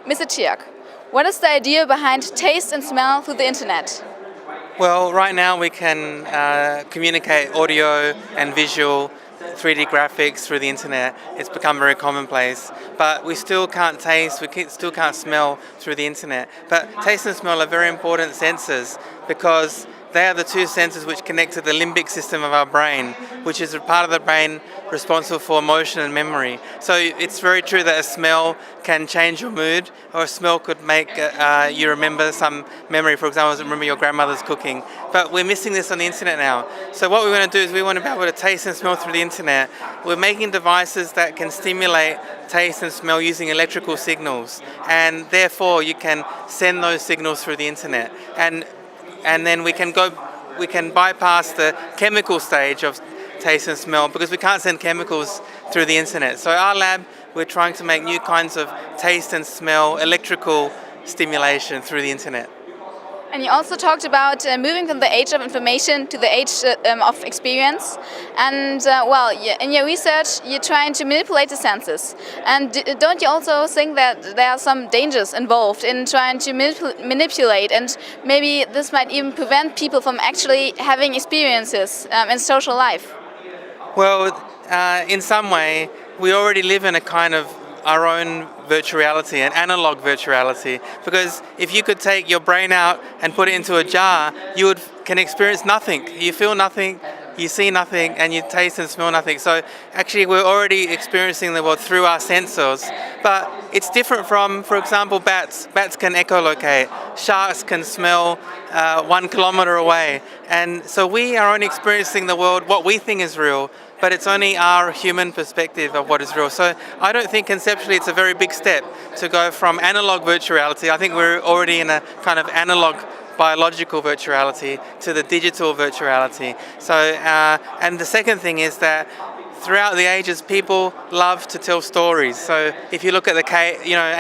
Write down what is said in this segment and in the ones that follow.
Mr. Cheok, what is the idea behind taste and smell through the internet? Well, right now we can communicate audio and visual 3D graphics through the internet. It's become very commonplace, but we still can't taste, still can't smell through the internet. But taste and smell are very important senses because they are the two senses which connect to the limbic system of our brain, which is a part of the brain responsible for emotion and memory. So it's very true that a smell can change your mood, or a smell could make you remember some memory. For example, remember your grandmother's cooking. But we're missing this on the internet now. So what we want to do is we want to be able to taste and smell through the internet. We're making devices that can stimulate taste and smell using electrical signals, and therefore you can send those signals through the internet. And then we can bypass the chemical stage of taste and smell because we can't send chemicals through the internet. So our lab, we're trying to make new kinds of taste and smell electrical stimulation through the internet. And you also talked about moving from the age of information to the age of experience. And in your research, you're trying to manipulate the senses. And don't you also think that there are some dangers involved in trying to manipulate, and maybe this might even prevent people from actually having experiences in social life? Well, in some way, we already live in a kind of our own virtual reality, an analog virtual reality, because if you could take your brain out and put it into a jar, you can experience nothing. You feel nothing, you see nothing, and you taste and smell nothing. So actually we're already experiencing the world through our sensors, but it's different from, for example, bats. Bats can echolocate, sharks can smell 1 kilometer away, and so we are only experiencing the world, what we think is real, but it's only our human perspective of what is real. So I don't think conceptually it's a very big step to go from analog virtual reality. I think we're already in a kind of analog biological virtual reality to the digital virtual reality. So, and the second thing is that throughout the ages, people love to tell stories. So if you look at the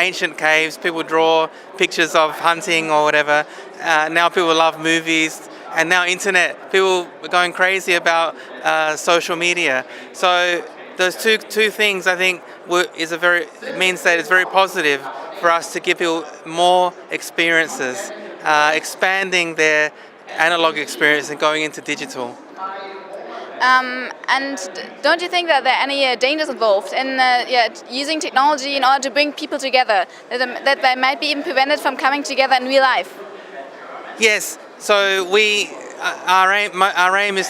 ancient caves, people draw pictures of hunting or whatever. Now people love movies. And now internet, people are going crazy about social media. So those two things, I think, means that it's very positive for us to give people more experiences, expanding their analog experience and going into digital. And don't you think that there are any dangers involved in using technology in order to bring people together, that they might be even prevented from coming together in real life? Yes. So our aim is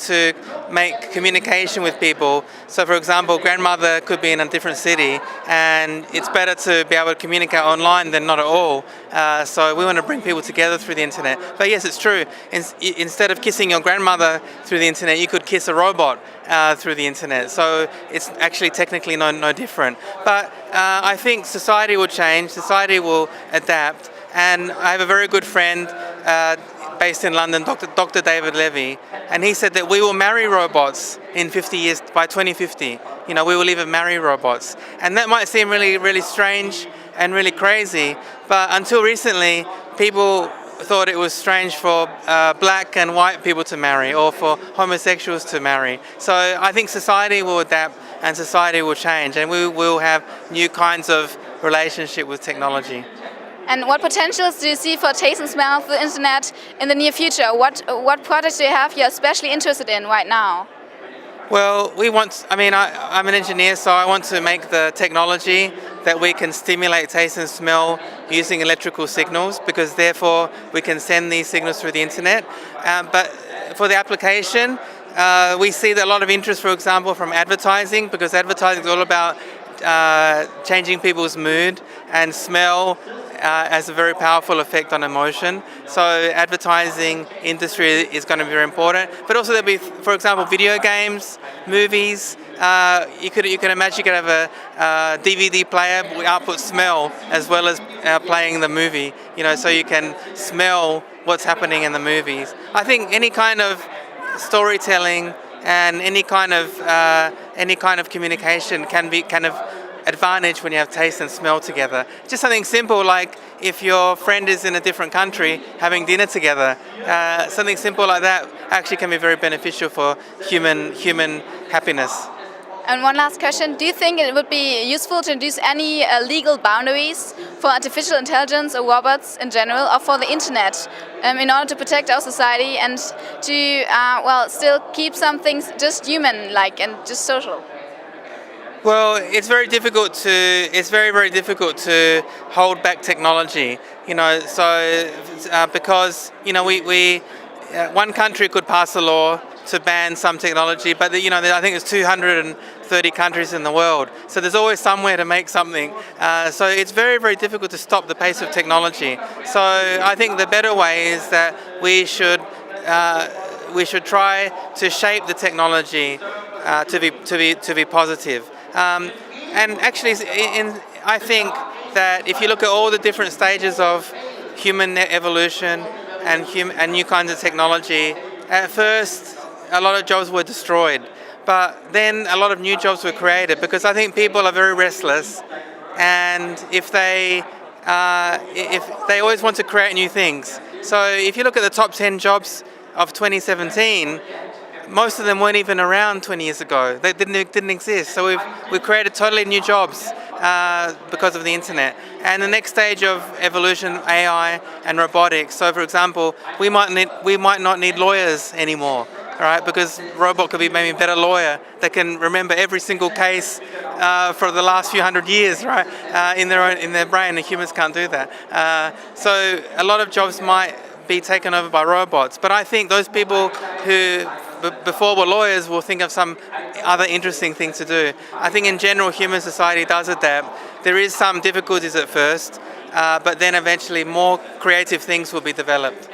to make communication with people. So for example, grandmother could be in a different city, and it's better to be able to communicate online than not at all. So we want to bring people together through the internet. But yes, it's true. Instead of kissing your grandmother through the internet, you could kiss a robot through the internet. So it's actually technically no different. But I think society will change. Society will adapt. And I have a very good friend based in London, Dr. David Levy, and he said that we will marry robots in 50 years, by 2050. We will even marry robots. And that might seem really, really strange and really crazy, but until recently, people thought it was strange for black and white people to marry, or for homosexuals to marry. So I think society will adapt and society will change, and we will have new kinds of relationship with technology. And what potentials do you see for taste and smell through the internet in the near future? What projects do you have you're especially interested in right now? Well, I'm an engineer, so I want to make the technology that we can stimulate taste and smell using electrical signals, because therefore we can send these signals through the internet. But for the application, we see that a lot of interest, for example, from advertising, because advertising is all about changing people's mood, and smell has a very powerful effect on emotion. So advertising industry is going to be very important. But also there'll be, for example, video games, movies. You can imagine you could have a DVD player with output smell as well as playing the movie. So you can smell what's happening in the movies. I think any kind of storytelling and any kind of communication can be kind of advantage when you have taste and smell together. Just something simple like if your friend is in a different country having dinner together, something simple like that actually can be very beneficial for human happiness. And one last question, do you think it would be useful to introduce any legal boundaries for artificial intelligence or robots in general, or for the internet, in order to protect our society and to, still keep some things just human-like and just social? Well, it's very difficult to. It's very, very difficult to hold back technology. Because we one country could pass a law to ban some technology, but I think there's 230 countries in the world, so there's always somewhere to make something. So it's very, very difficult to stop the pace of technology. So I think the better way is that we should try to shape the technology to be positive. And actually, I think that if you look at all the different stages of human evolution and new kinds of technology, at first a lot of jobs were destroyed, but then a lot of new jobs were created, because I think people are very restless, and if they always want to create new things. So if you look at the top 10 jobs of 2017, most of them weren't even around 20 years ago. They didn't exist. So we've created totally new jobs because of the internet. And the next stage of evolution, AI and robotics. So for example, we might not need lawyers anymore, right? Because robot could be maybe a better lawyer that can remember every single case for the last few hundred years, right? In their brain, and humans can't do that. So a lot of jobs might be taken over by robots. But I think those people who before were lawyers will think of some other interesting things to do. I think in general human society does adapt. There is some difficulties at first, but then eventually more creative things will be developed.